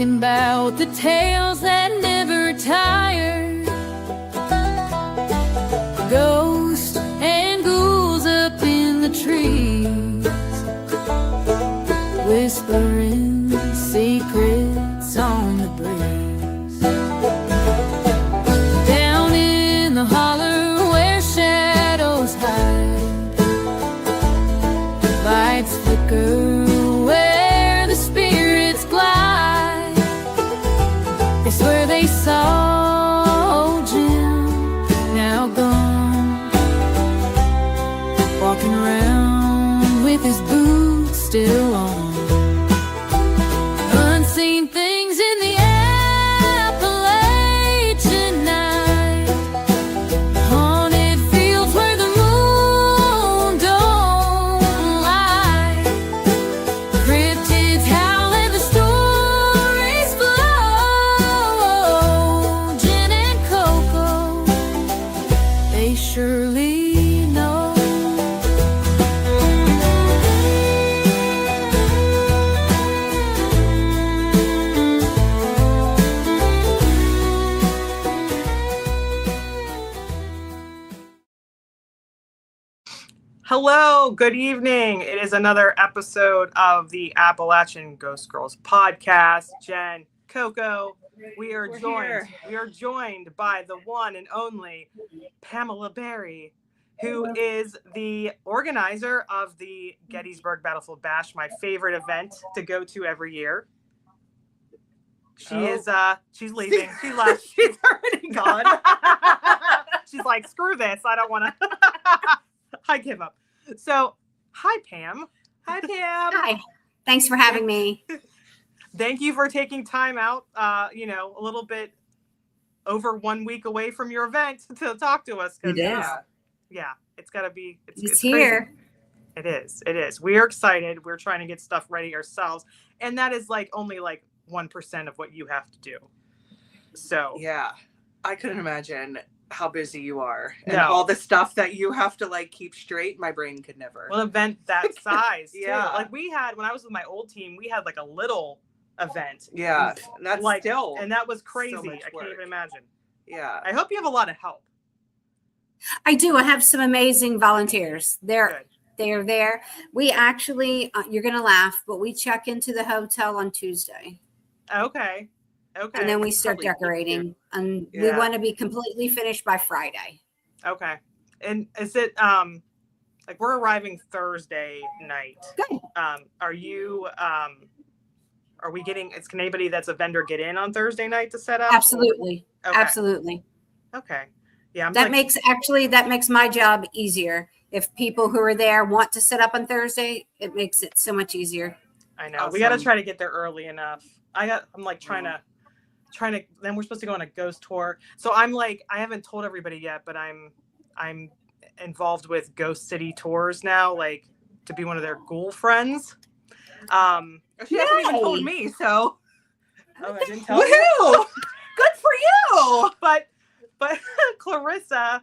talking about the tales that never tire. Ghosts and ghouls up in the trees, whispering secrets on the breeze. Down in the holler where shadows hide, lights flicker where the spirits glide. They swear they saw Jim, now gone, walking around with his boots still on. Unseen things in the Appalachian night, haunted fields where the moon don't lie. Cryptids howl and the stories flow. Gin and cocoa, they surely know. Hello, good evening. It is another episode of the Appalachian Ghost Girls podcast. Jen, Coco, we are joined by the one and only Pamela Barry, who is the organizer of the Gettysburg Battlefield Bash, my favorite event to go to every year. She's leaving. She left. She's already gone. She's like, screw this. I don't want to. I give up. So, hi, Pam. Hi, Pam. Hi. Thanks for having me. Thank you for taking time out, a little bit over 1 week away from your event to talk to us. It is. Yeah, it's got to be. It's here. Crazy. It is. We are excited. We're trying to get stuff ready ourselves. And that is only 1% of what you have to do. So. Yeah, I couldn't imagine how busy you are and all the stuff that you have to keep straight. My brain could never. Well, an event that size. Yeah. Too. We had, when I was with my old team, we had a little event. Yeah. And that's still. And that was crazy. So I can't even imagine. Yeah. I hope you have a lot of help. I do. I have some amazing volunteers. Good. They're there. We actually, you're going to laugh, but we check into the hotel on Tuesday. Okay. And then we start decorating. And we want to be completely finished by Friday. Okay. And is it, we're arriving Thursday night. Good. Are you, are we getting, can anybody that's a vendor get in on Thursday night to set up? Absolutely. Okay. Absolutely. Okay. Yeah. That makes my job easier. If people who are there want to set up on Thursday, it makes it so much easier. I know. Awesome. We got to try to get there early enough. I'm trying to, then we're supposed to go on a ghost tour. So I'm I haven't told everybody yet, but I'm involved with Ghost City Tours now, to be one of their ghoul friends. She hasn't even told me, so. Oh, I didn't tell you. Good for you. But Carissa.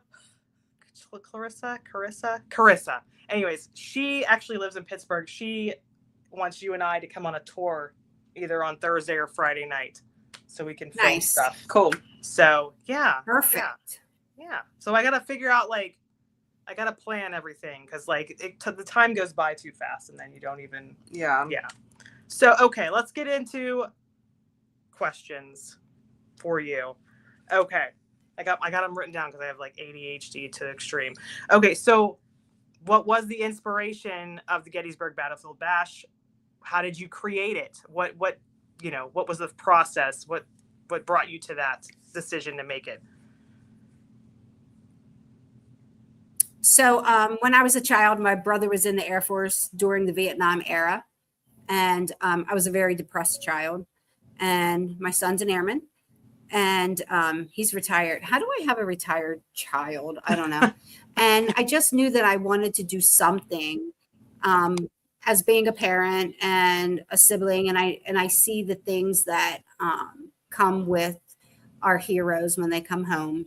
Anyways, she actually lives in Pittsburgh. She wants you and I to come on a tour either on Thursday or Friday night so we can film stuff. Cool. So, yeah. Perfect. Yeah. So I got to figure out, I got to plan everything because, the time goes by too fast and then you don't even. Yeah. Yeah. So, okay, let's get into questions for you. Okay. I got them written down because I have ADHD to the extreme. Okay, so what was the inspiration of the Gettysburg Battlefield Bash? How did you create it? What was the process? What brought you to that decision to make it? So when I was a child, my brother was in the Air Force during the Vietnam era. And I was a very depressed child. And my son's an airman. And he's retired. How do I have a retired child? I don't know. And I just knew that I wanted to do something as being a parent and a sibling. And I see the things that come with our heroes when they come home.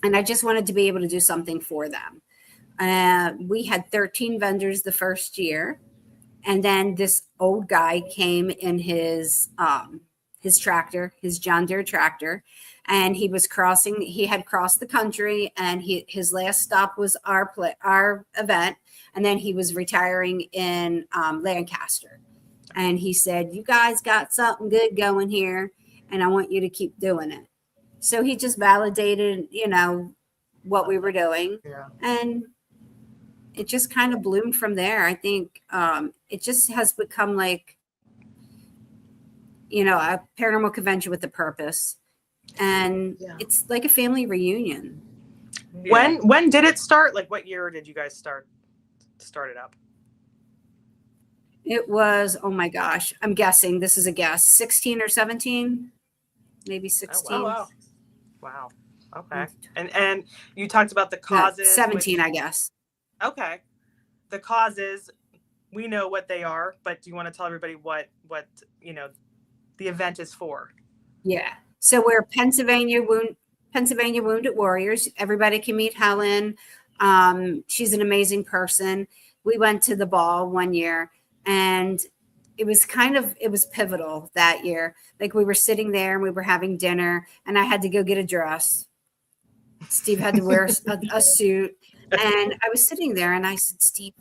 And I just wanted to be able to do something for them. We had 13 vendors the first year. And then this old guy came in his his tractor, his John Deere tractor, and he had crossed the country, and his last stop was our event, and then he was retiring in Lancaster. And he said, "You guys got something good going here, and I want you to keep doing it." So he just validated, what we were doing. Yeah. And it just kind of bloomed from there. I think it just has become like, a paranormal convention with a purpose. And it's like a family reunion. When did it start? Like, what year did you guys start it up? It was, oh my gosh, I'm guessing, this is a guess, 16 or 17, maybe 16. Oh, wow. Okay. And you talked about the causes. 17, I guess. Okay. The causes, we know what they are, but do you want to tell everybody what the event is for? Yeah. So we're Pennsylvania Wounded Warriors. Everybody can meet Helen. She's an amazing person. We went to the ball one year, and it was pivotal that year. Like, we were sitting there and we were having dinner, and I had to go get a dress. Steve had to wear a suit. And I was sitting there and I said, "Steve,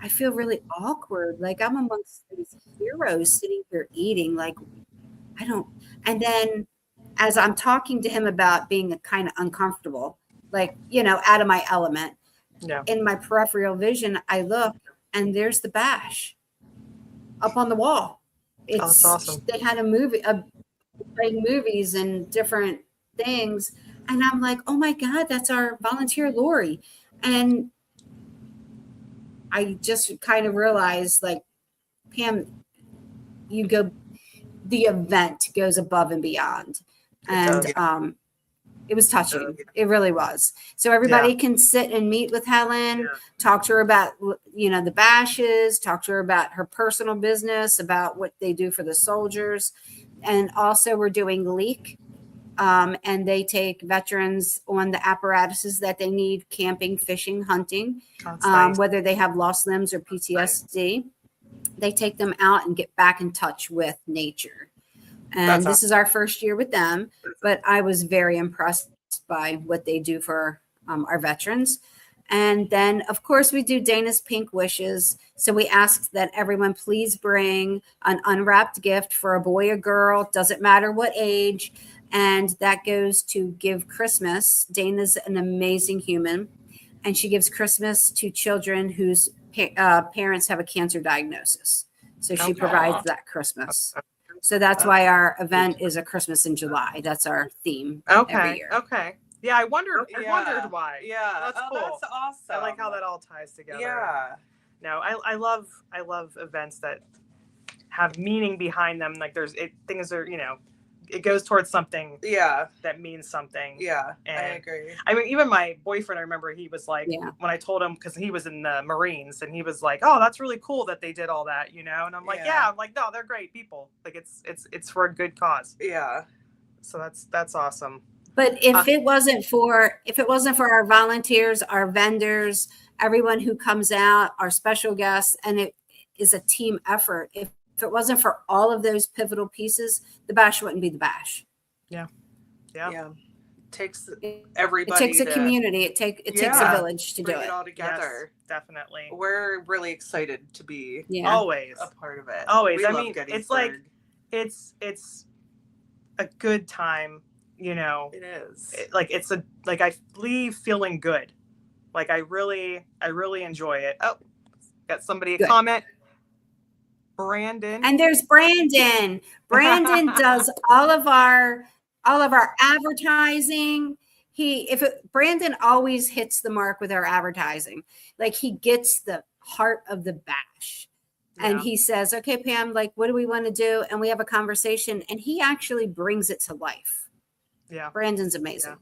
I feel really awkward. Like, I'm amongst these heroes sitting here eating. Like, I don't." And then as I'm talking to him about being kind of uncomfortable, like, out of my element, in my peripheral vision, I look and there's the bash up on the wall. That's awesome. They had a movie, playing movies and different things. And I'm like, "Oh my God, that's our volunteer Lori." And I just kind of realized, like, Pam, the event goes above and beyond. And it was touching. It really was. So everybody can sit and meet with Helen, talk to her about, the bashes, talk to her about her personal business, about what they do for the soldiers. And also we're doing LEAK. And they take veterans on the apparatuses that they need, camping, fishing, hunting, whether they have lost limbs or PTSD. They take them out and get back in touch with nature. And this is our first year with them, but I was very impressed by what they do for our veterans. And then, of course, we do Dana's Pink Wishes. So we ask that everyone please bring an unwrapped gift for a boy or girl, doesn't matter what age. And that goes to give Christmas. Dana's an amazing human, and she gives Christmas to children whose parents have a cancer diagnosis. So she provides that Christmas. So that's why our event is a Christmas in July. That's our theme every year. Okay. Yeah, I wondered why. Yeah. That's cool. That's awesome. I like how that all ties together. Yeah. No, I love events that have meaning behind them. Like, things are, it goes towards something that means something. Yeah, and I agree. I mean, even my boyfriend, I remember he was like, when I told him, because he was in the Marines, and he was like, "Oh, that's really cool that they did all that," and I'm like, I'm like, "No, they're great people. Like, it's for a good cause." Yeah. So that's awesome. But if it wasn't for our volunteers, our vendors, everyone who comes out, our special guests, and it is a team effort. If it wasn't for all of those pivotal pieces, the bash wouldn't be the bash. Yeah. It takes everybody. It takes a community. It takes a village to do it. It all together. Yes, definitely. We're really excited to be always a part of it. Always. I mean, it's like it's a good time. It is. I leave feeling good. Like, I really enjoy it. Oh, got somebody a comment. Brandon. And there's Brandon. Brandon does all of our advertising. Brandon always hits the mark with our advertising. Like, he gets the heart of the bash. And he says, "Okay, Pam, like, what do we want to do?" And we have a conversation, and he actually brings it to life. Yeah. Brandon's amazing. Yeah.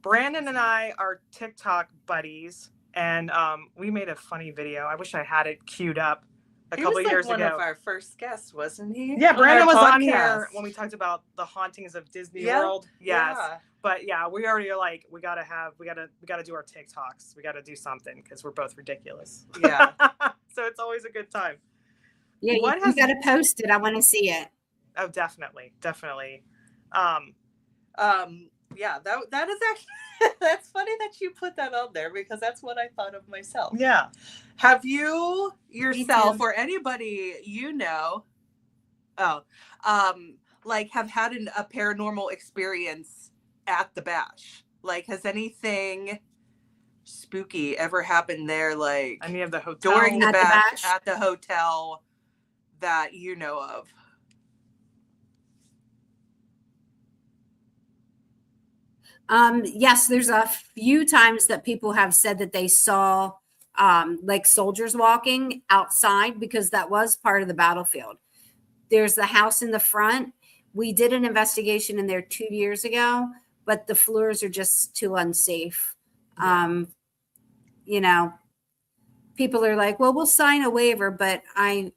Brandon and I are TikTok buddies, and we made a funny video. I wish I had it queued up. A couple years ago. One of our first guests, wasn't he? Yeah, Brandon was on here when we talked about the hauntings of Disney World. Yes. Yeah. But we already are like, we gotta do our TikToks. We gotta do something because we're both ridiculous. Yeah. So it's always a good time. Yeah, you gotta post it. I want to see it. Oh, definitely. Yeah, that is actually that's funny that you put that on there because that's what I thought of myself. Yeah. Have you yourself too. or anybody like have had a paranormal experience at the bash? Like, has anything spooky ever happened there? Like Any of the hotel during the At the bash, bash? at the hotel that you know of? Yes, there's a few times that people have said that they saw like soldiers walking outside because that was part of the battlefield. There's the house in the front. We did an investigation in there 2 years ago, but the floors are just too unsafe. Yeah. You know, people are like, well, we'll sign a waiver, but I'm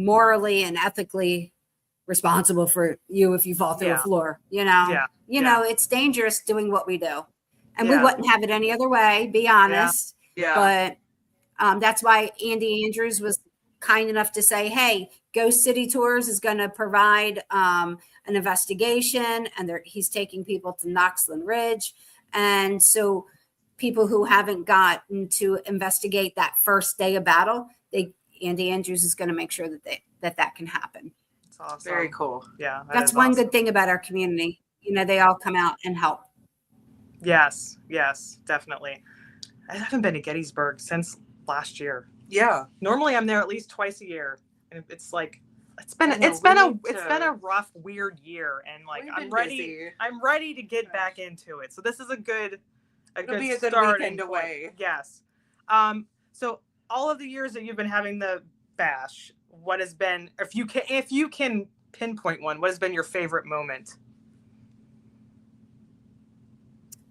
morally and ethically responsible for you if you fall through a floor. Yeah. It's dangerous doing what we do, and we Yeah. wouldn't have it any other way, be honest. Yeah. But that's why Andy Andrews was kind enough to say, hey, Ghost City Tours is going to provide an investigation, and he's taking people to Knoxland Ridge. And so people who haven't gotten to investigate that first day of battle, Andy Andrews is going to make sure that can happen. It's awesome. Very cool. Yeah. That's one good thing about our community. They all come out and help. Yes, definitely. I haven't been to Gettysburg since last year. Yeah. Normally I'm there at least twice a year. And it's like it's been a rough, weird year, and like I'm ready to get back into it. So this is a good weekend away. Yes. So all of the years that you've been having the bash, what has been, if you can pinpoint one, what has been your favorite moment?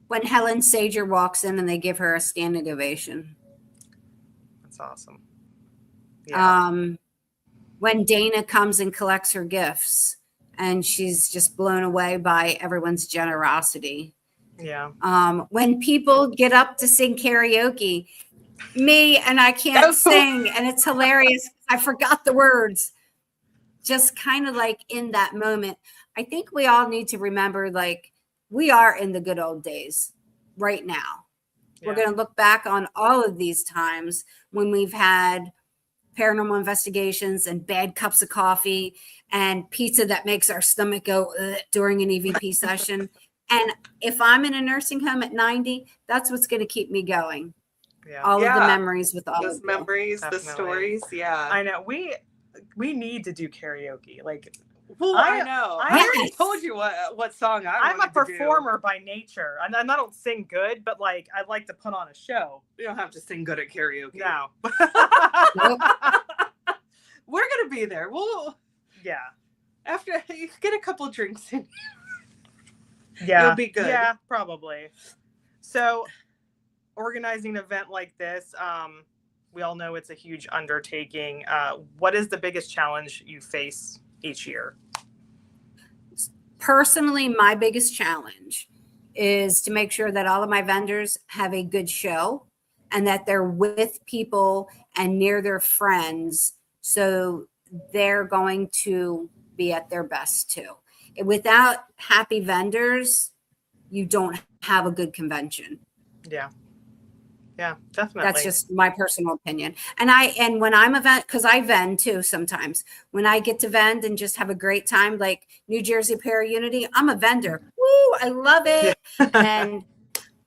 When Helen Sager walks in and they give her a standing ovation. That's awesome. Yeah. When Dana comes and collects her gifts and she's just blown away by everyone's generosity. Yeah. When people get up to sing karaoke, and I can't sing, and it's hilarious. I forgot the words. Just kind of like in that moment, I think we all need to remember, like, we are in the good old days right now. Yeah. We're going to look back on all of these times when we've had paranormal investigations and bad cups of coffee and pizza that makes our stomach go during an EVP session. And if I'm in a nursing home at 90, that's what's going to keep me going. Yeah. All of the memories with all those memories, definitely. The stories. Yeah. I know. We need to do karaoke. Like, well, I know. I already told you what song I'm a performer by nature. And I don't sing good, but like I'd like to put on a show. You don't have to sing good at karaoke. No. We're gonna be there. Yeah. After you get a couple drinks in. Yeah. You'll be good. Yeah, probably. So organizing an event like this, we all know it's a huge undertaking. What is the biggest challenge you face each year? Personally, my biggest challenge is to make sure that all of my vendors have a good show and that they're with people and near their friends. So they're going to be at their best too. Without happy vendors, you don't have a good convention. Yeah. Yeah, definitely. That's just my personal opinion. And when I'm because I vend too sometimes. When I get to vend and just have a great time, like New Jersey Para Unity, I'm a vendor. Woo, I love it. Yeah. And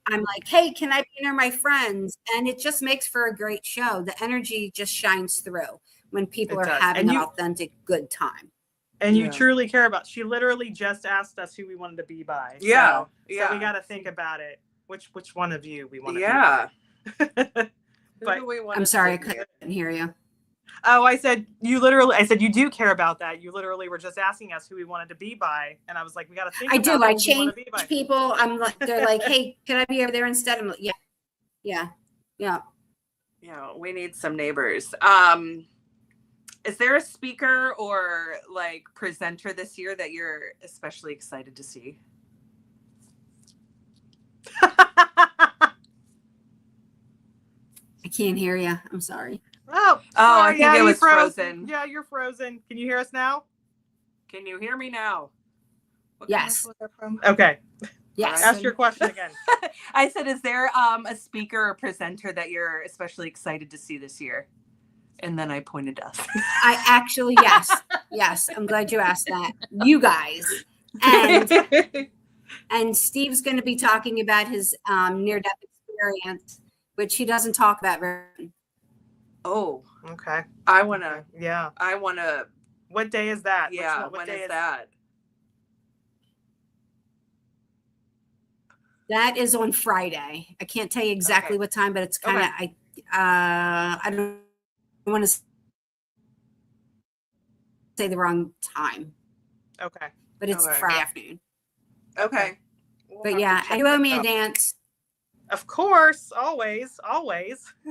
I'm like, hey, can I be near my friends? And it just makes for a great show. The energy just shines through when people are having an authentic good time. And you truly care about. She literally just asked us who we wanted to be by. Yeah. So we got to think about it. Which one of you we want to be by. But I'm sorry, I couldn't hear you. Oh, I said you do care about that. You literally were just asking us who we wanted to be by, and I was like, we got to think. I change people. I'm like, they're like, hey, can I be over there instead? I'm like, yeah. Yeah, we need some neighbors. Is there a speaker or like presenter this year that you're especially excited to see? I can't hear you. I'm sorry. Oh, I think it was frozen. Yeah, you're frozen. Can you hear us now? Can you hear me now? What Yes. commercial was that from? Okay. Yes. Ask your question again. I said, is there a speaker or presenter that you're especially excited to see this year? And then I pointed us. I actually, yes. I'm glad you asked that. You guys. And Steve's going to be talking about his near-death experience, which he doesn't talk about very often. Oh, Okay. I want to. Yeah. What day is that? Yeah, What when day is that? That is on Friday. I can't tell you exactly Okay. what time, but it's kind of, I don't want to say the wrong time, Okay. but it's Okay. Friday afternoon. Okay. But yeah, and you owe me a dance. Of course, always.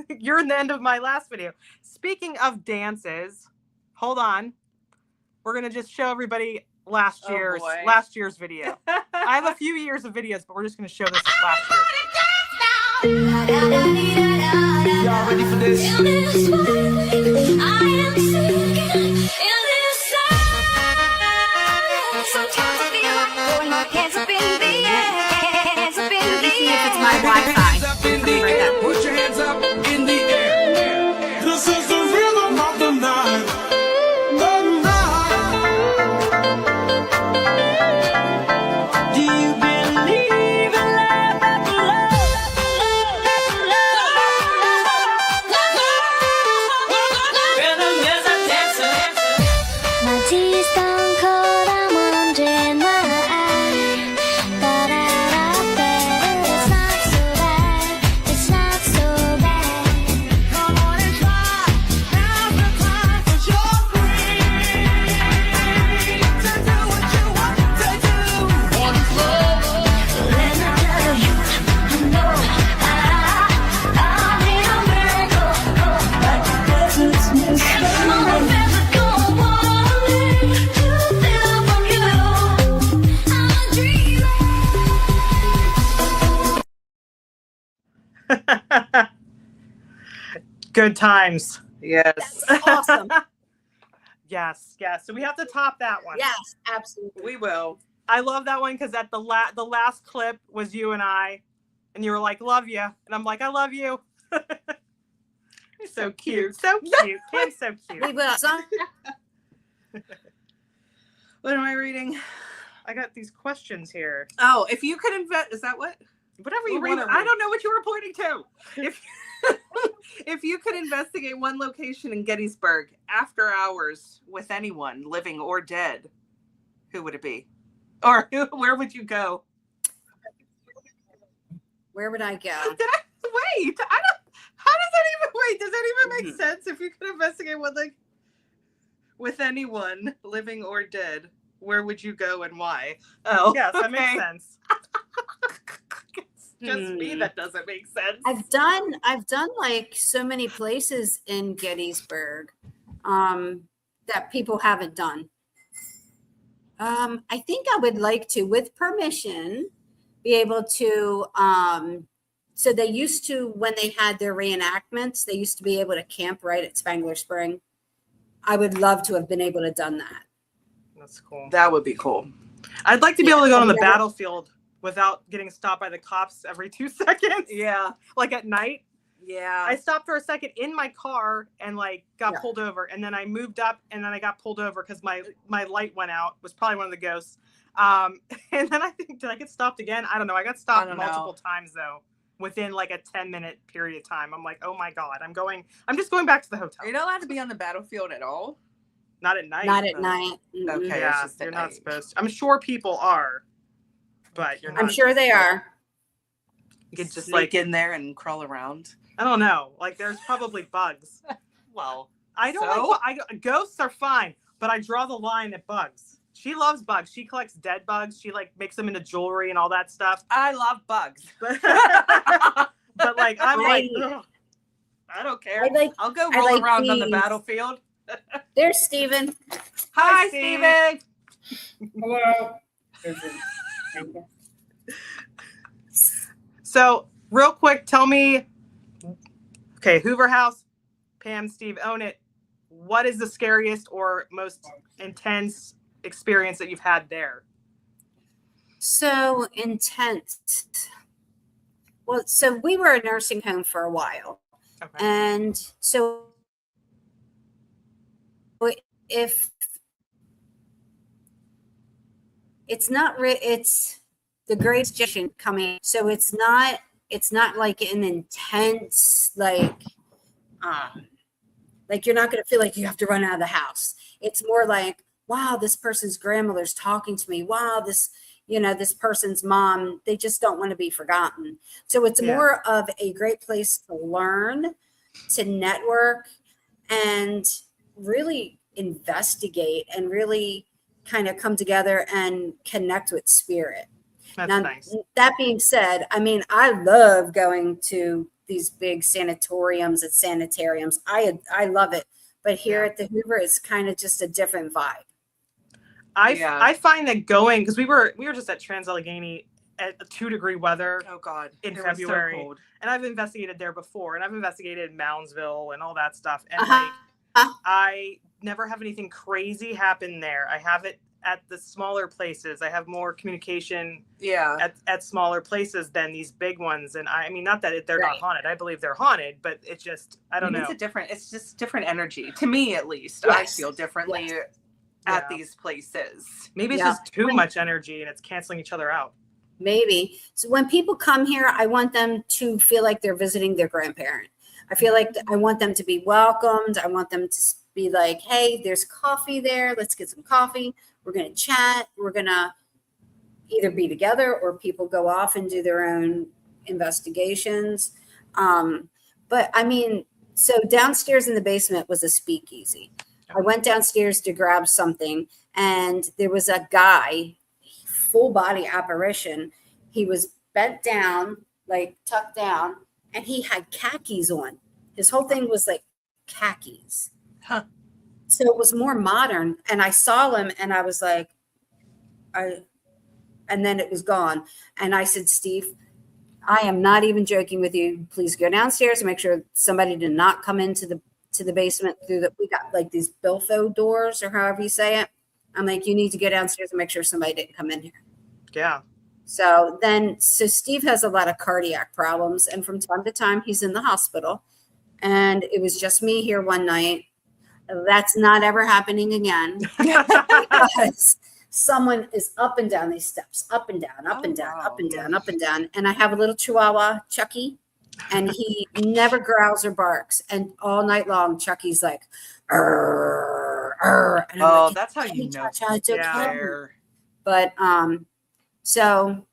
You're in the end of my last video. Speaking of dances, hold on. We're gonna just show everybody last Oh, year's boy. video. I have a few years of videos, but we're just gonna show this last year. Y'all ready for this? Let me see if it's my Wi-Fi. Up in the air, put your hands up in the air. This is the rhythm of the night. The night. Do you believe in love after love? Rhythm is a dancer. My tea's stone cold, I'm wondering why. It's not so bad, it's not so bad. Come on and try. Now's the time for your free to do what you want to do. What is love? Let me tell you, I know I need a miracle, but the desert's missing. Come on, physical, what I need to feel from you. I'm a dreamer. Good times. Yes. Awesome. Yes. So we have to top that one. Yes, absolutely. We will. I love that one because at the last clip was you and I, and you were like, "Love you," and I'm like, "I love you." So cute. Cam's so We cute. will. What am I reading? I got these questions here. Oh, if you could invent, is that what? Whatever you What were want. I don't know what you were pointing to. If if you could investigate one location in Gettysburg after hours with anyone, living or dead, who would it be? Or where would you go? Where would I go? Wait, I don't. How does that even? Wait, does that even make sense? If you could investigate one like with anyone, living or dead, where would you go and why? Oh, Yes, that makes okay. sense. It's just me that doesn't make sense. I've done like so many places in Gettysburg that people haven't done. I think I would like to, with permission, be able to so they used to, when they had their reenactments, they used to be able to camp right at Spangler Spring. I would love to have been able to done that. That's cool. That would be cool. I'd like to be able to go on the Yeah. battlefield without getting stopped by the cops every 2 seconds. Yeah. Like at night. Yeah. I stopped for a second in my car and like got Yeah. pulled over, and then I moved up and then I got pulled over because my light went out. It was probably one of the ghosts. And then I think, did I get stopped again? I don't know. I got stopped don't multiple know. times though, within like a 10-minute period of time. I'm like, oh my God, I'm just going back to the hotel. Are you not allowed to be on the battlefield at all? Not at night. Not at night. Mm-mm. Okay. it's Yeah, just at you're not night. supposed to. I'm sure people are, but you're not. I'm sure they are. You could just Sneak like, in there and crawl around. I don't know. Like there's probably bugs. Well, I don't So? like ghosts are fine, but I draw the line at bugs. She loves bugs. She collects dead bugs. She like makes them into jewelry and all that stuff. I love bugs. But, but like I'm like, ugh, I don't care. I like. I'll go I roll like around on the these. battlefield. There's Steven. Hi, Steve. Steven. Hello. so real quick, tell me. Okay, Hoover House, Pam, Steve, own it. What is the scariest or most intense experience that you've had there? So intense. Well, so we were a nursing home for a while. Okay. And so if it's not it's the great generation coming, so it's not like an intense like you're not going to feel like you have to run out of the house. It's more like, wow, this person's grandmother's talking to me. Wow, this person's mom, they just don't want to be forgotten. So it's more of a great place to learn, to network, and really investigate and really kind of come together and connect with spirit. That's Now, nice. that being said, I mean, I love going to these big sanatoriums and sanitariums. I love it. But here at the Hoover, it's kind of just a different vibe. I find that going, because we were just at Trans-Allegheny at 2-degree weather. Oh God, in it February. was so cold. And I've investigated there before, and I've investigated Moundsville and all that stuff. And I never have anything crazy happen there. I have it at the smaller places. I have more communication at smaller places than these big ones. And I mean, not that they're not haunted. I believe they're haunted, but it's just, I don't know. It's just different energy. To me, at least, I feel differently at these places. Maybe it's just too much energy and it's canceling each other out. Maybe. So when people come here, I want them to feel like they're visiting their grandparent. I feel like I want them to be welcomed. I want them to be like, hey, there's coffee there. Let's get some coffee. We're going to chat. We're going to either be together or people go off and do their own investigations. But I mean, so downstairs in the basement was a speakeasy. I went downstairs to grab something, and there was a guy, full body apparition. He was bent down, like tucked down, and he had khakis on. His whole thing was like khakis. Huh. So it was more modern. And I saw him and I was like, and then it was gone. And I said, Steve, I am not even joking with you. Please go downstairs and make sure somebody did not come into the basement through we got like these bilfo doors or however you say it. I'm like, you need to go downstairs and make sure somebody didn't come in here. Yeah. So Steve has a lot of cardiac problems, and from time to time he's in the hospital. And it was just me here one night. That's not ever happening again because someone is up and down these steps, up and down, up and down, up and down, up and down. And I have a little Chihuahua, Chucky, and he never growls or barks. And all night long, Chucky's like, "Arr, arr." And I'm like, that's how you know. It's okay. But so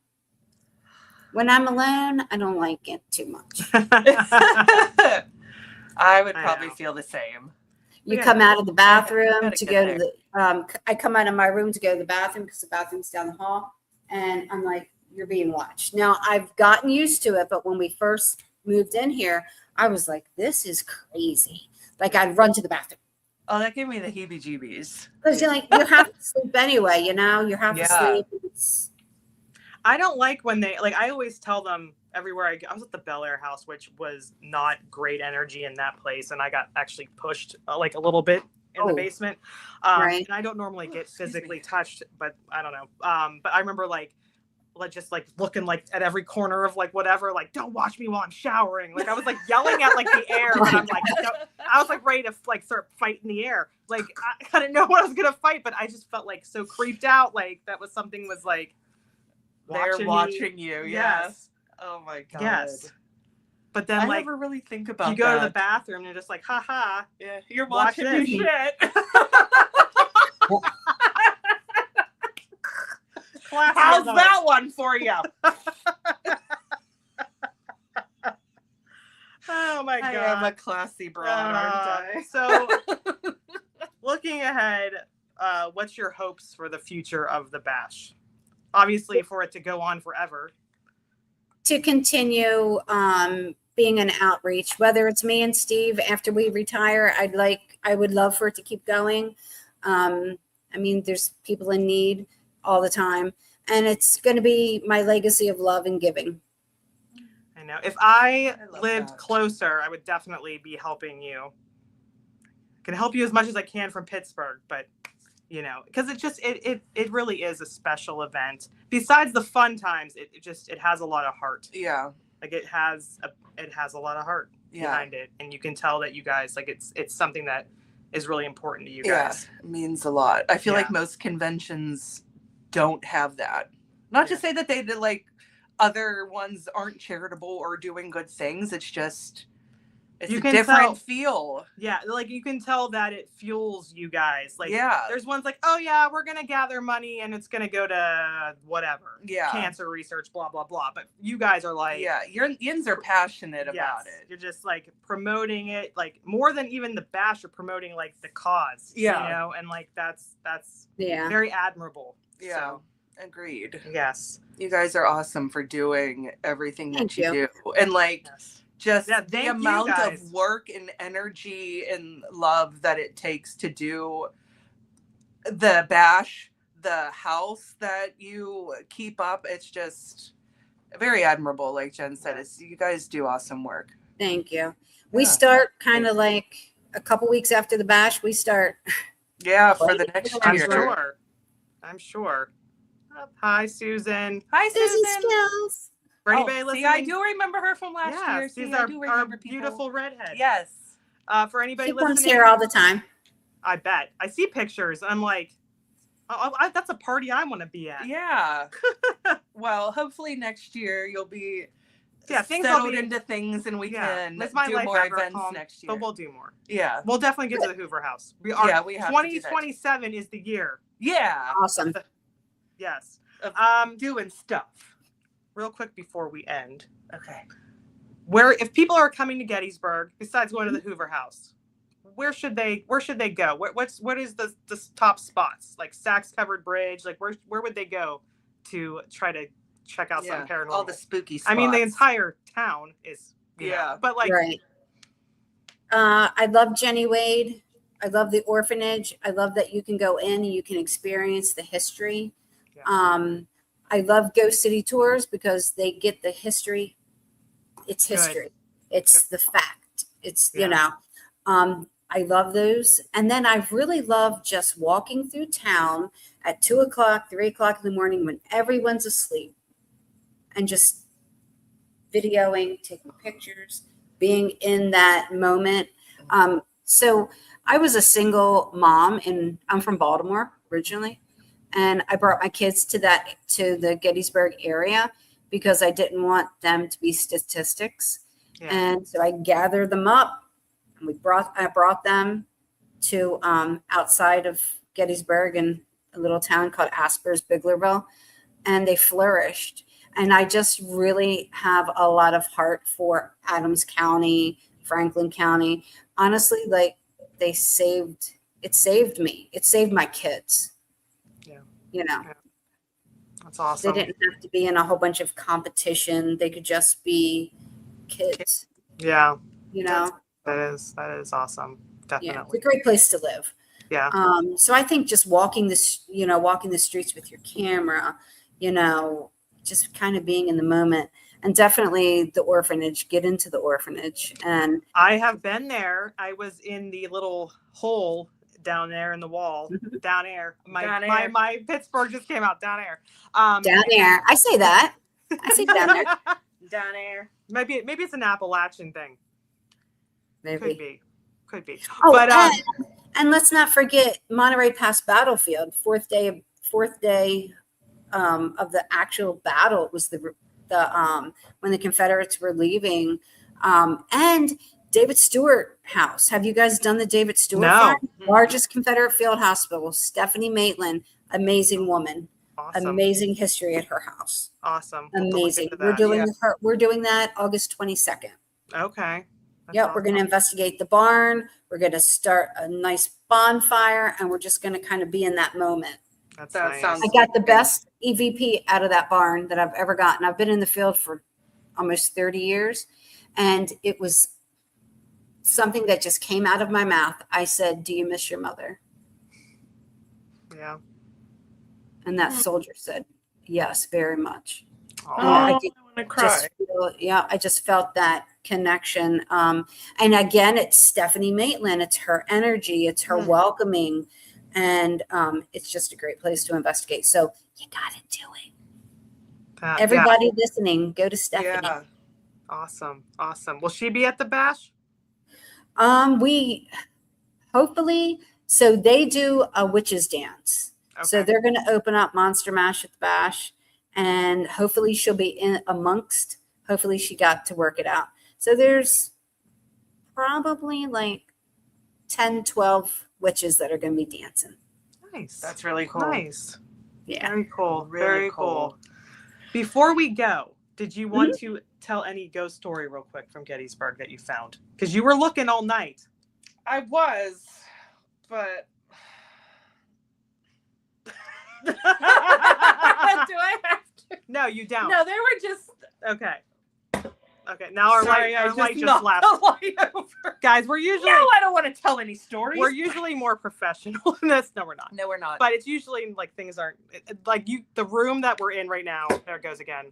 when I'm alone, I don't like it too much. I would probably feel the same. You come out of the bathroom to go to the, I come out of my room to go to the bathroom because the bathroom's down the hall. And I'm like, you're being watched. Now I've gotten used to it. But when we first moved in here, I was like, this is crazy. Like I'd run to the bathroom. Oh, that gave me the heebie-jeebies. Because you're like, you have to sleep anyway, you have to sleep. I don't like when I always tell them everywhere I go. I was at the Bel Air house, which was not great energy in that place. And I got actually pushed a little bit in the basement. And I don't normally get physically touched, but I don't know. But I remember just looking at every corner of whatever, don't watch me while I'm showering. I was yelling at the air. And I'm I was ready to start fighting the air. I didn't know what I was going to fight, but I just felt so creeped out. That was something was they're watching you. Yes. Oh my God. Yes. But then I never really think about you go to the bathroom and you're just ha ha. Yeah. You're watching your shit. How's that one for you? Oh my God. I am a classy broad, aren't I? So looking ahead, what's your hopes for the future of the Bash? Obviously for it to go on forever. To continue being an outreach, whether it's me and Steve after we retire, I would love for it to keep going. I mean, there's people in need all the time, and it's going to be my legacy of love and giving. I know. If I lived closer, I would definitely be helping you. I can help you as much as I can from Pittsburgh, but you know, because it really is a special event. Besides the fun times, it has a lot of heart. Yeah. Like it has a lot of heart Yeah. behind it, and you can tell that you guys like it's something that is really important to you Yeah. guys. It means a lot. I feel Yeah. like most conventions don't have that. Not to Yeah. say that they like other ones aren't charitable or doing good things. It's just it's You a can different tell. feel. Yeah, like you can tell that it fuels you guys. Like Yeah. there's ones like, oh yeah, we're gonna gather money and it's gonna go to whatever. Yeah. Cancer research, blah blah blah. But you guys are like, Yeah, yins are passionate yes, about it. you're just like promoting it, like more than even the bash, you're promoting like the cause. Yeah. You know, and like that's Yeah. very admirable. Yeah. So, Agreed. yes. You guys are awesome for doing everything that Thank you you. do. And like Yes. just Yeah, the thank you, amount guys. of work and energy and love that it takes to do the bash, the house that you keep up. It's just very admirable. Like Jen said, it's you guys do awesome work. Thank you. We Yeah. start kind of like a couple weeks after the bash. We start. Yeah, for the Well, next I'm year. sure. I'm sure. Hi, Susan. Hi, Susan Susan. Skills. For Oh, anybody listening, see, I do remember her from last year. yes, See, she's I do our remember people. beautiful redhead. Yes. For anybody She comes listening, here all the time. I bet. I see pictures. I'm like, that's a party I want to be at. Yeah. Well, hopefully next year you'll be Things will settled be into things and we can Miss My do life more ever events calm, next year. but we'll do more. Yeah. We'll definitely get to the Hoover House. We are. Yeah, we have to do that. 2027 is the year. Yeah. Awesome. Yes. Of doing stuff. Real quick before we end, Okay. if people are coming to Gettysburg, besides going to the Hoover House, where should they go? What is the top spots? Like Sachs Covered Bridge? Like where would they go to try to check out some paranormal? All the spooky spots. I mean, the entire town is. You know, Yeah. but like. Right. I love Jenny Wade. I love the orphanage. I love that you can go in and you can experience the history. Yeah. I love Ghost City tours because they get the history. It's Good. history. It's the fact. It's, Yeah. you know, I love those. And then I really love just walking through town at 2:00, 3:00 in the morning when everyone's asleep and just videoing, taking pictures, being in that moment. So I was a single mom and I'm from Baltimore originally. And I brought my kids to the Gettysburg area because I didn't want them to be statistics. Yeah. And so I gathered them up and I brought them to outside of Gettysburg in a little town called Aspers, Biglerville, and they flourished. And I just really have a lot of heart for Adams County, Franklin County. Honestly, like it saved me. It saved my kids. Yeah. You know, That's awesome. they didn't have to be in a whole bunch of competition. They could just be kids, Yeah. you know? That is awesome. Yeah, it's Definitely. a great place to live. Yeah. So I think just walking the streets with your camera, you know, just kind of being in the moment, and definitely the orphanage, get into the orphanage. And I have been there. I was in the little hole down there in the wall. Down there. My Pittsburgh just came out. Down there. down there, I say that. I say down there. Down there. Maybe it's an Appalachian thing. Maybe. Could be. Oh, But and let's not forget Monterey Pass Battlefield, fourth day of the actual battle. It was the when the Confederates were leaving, and David Stewart House. Have you guys done the David Stewart? No. Farm? Largest Confederate field hospital. Stephanie Maitland, amazing woman, awesome. amazing history at her house. Awesome. We'll have to look Amazing. into that. We're doing that August 22nd. Okay. That's Yep, we're going to awesome. investigate the barn. We're going to start a nice bonfire, and we're just going to kind of be in that moment. That That sounds- I got the best EVP out of that barn that I've ever gotten. I've been in the field for almost 30 years, and it was something that just came out of my mouth. I said, "Do you miss your mother?" Yeah. And that soldier said, "Yes, very much." Oh, I I did want to cry. I just felt that connection. And again, it's Stephanie Maitland. It's her energy. It's her welcoming. and it's just a great place to investigate. So you got to do it. Yeah. Everybody listening, go to Stephanie. Yeah. Awesome. Will she be at the bash? We hopefully, so they do a witches dance. So Okay. they're going to open up Monster Mash at the bash, and hopefully she'll be in amongst. Hopefully she got to work it out. So there's probably like 10, 12 witches that are going to be dancing. Nice. That's really cool. Nice. Yeah. Very cool. Really Very cool. Before we go, did you want to tell any ghost story real quick from Gettysburg that you found? Because you were looking all night. I was, but do I have to? No, you don't. No, they were just. Okay. Okay. Now our Sorry, light just knocked left. the light over. Guys, we're usually No, I don't want to tell any stories. we're usually more professional than this. No, we're not. No, we're not. But it's usually like things aren't like you. The room that we're in right now. There it goes again.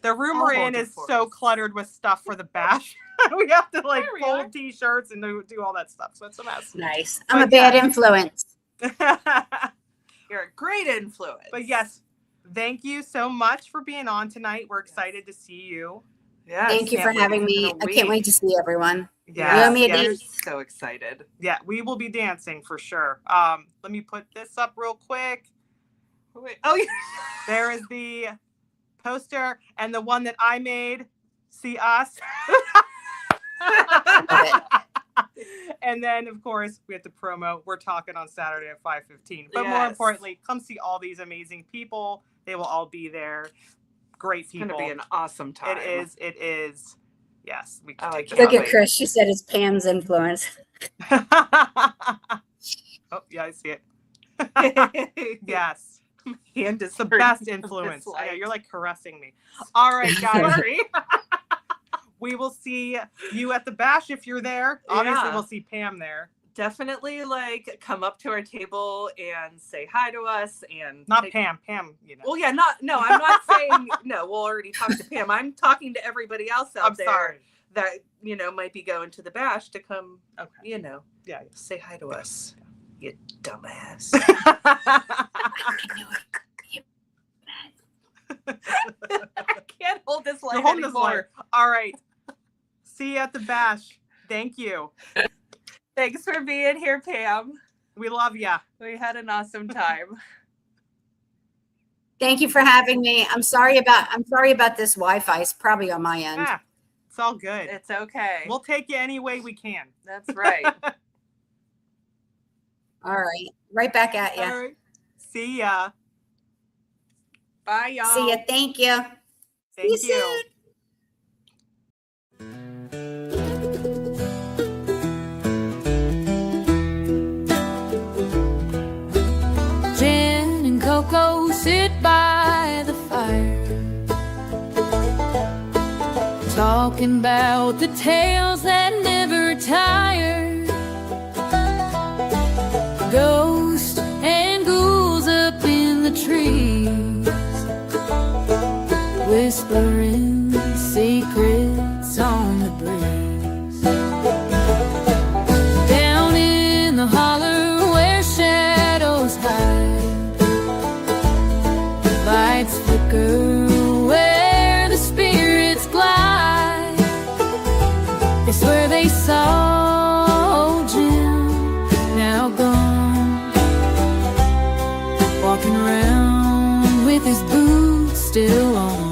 The room I'll we're hold in it is for so us. cluttered with stuff for the bash. We have to like There we fold are. t-shirts and do all that stuff. So it's a mess. Nice. I'm But a bad yeah. influence. You're a great influence. But yes, thank you so much for being on tonight. We're excited to see you. Yes, Thank you for can't wait. having It's me. been a I can't wait week. to see everyone. Yeah. You owe me a yes. date. We're so excited. Yeah, we will be dancing for sure. Let me put this up real quick. Wait, oh, yeah. There is the poster and the one that I made. See us. And then, of course, we have the promo. We're talking on Saturday at 5:15. But more Yes. importantly, come see all these amazing people. They will all be there. Great It's people. going to be an awesome time. It is. It is. Yes, we can Oh, I take can't Look it. at Chris. She said it's Pam's influence. Oh, yeah, I see it. Yes. Hand is It's the turning best from influence. this I know, light. you're like caressing me. All right, guys. Sorry. We will see you at the bash if you're there. Obviously, Yeah. we'll see Pam there. Definitely like come up to our table and say hi to us and Not take- Pam. Pam, you know. Well, yeah, no, I'm not saying no. We'll already talk to Pam. I'm talking to everybody else out I'm there sorry. that might be going to the bash to come. Okay. Yeah, Yeah. say hi to us. You dumbass. I can't hold this light You're holding this anymore. light. All right. See you at the bash. Thank you. Thanks for being here, Pam. We love ya. We had an awesome time. Thank you for having me. I'm sorry about this Wi-Fi. It's probably on my end. Ah, it's all good. It's okay. We'll take you any way we can. That's right. All right. Right back at you. All right. See ya. Bye, y'all. See you. Thank you. Thank See you you. Jen and Coco sit by the fire, talking about the tales that never tire. Ghosts and ghouls up in the trees, whispering secrets on the breeze. Down in the holler where shadows hide, lights flicker where the spirits glide. It's where they saw Jim, now gone, walking around with his boots still on.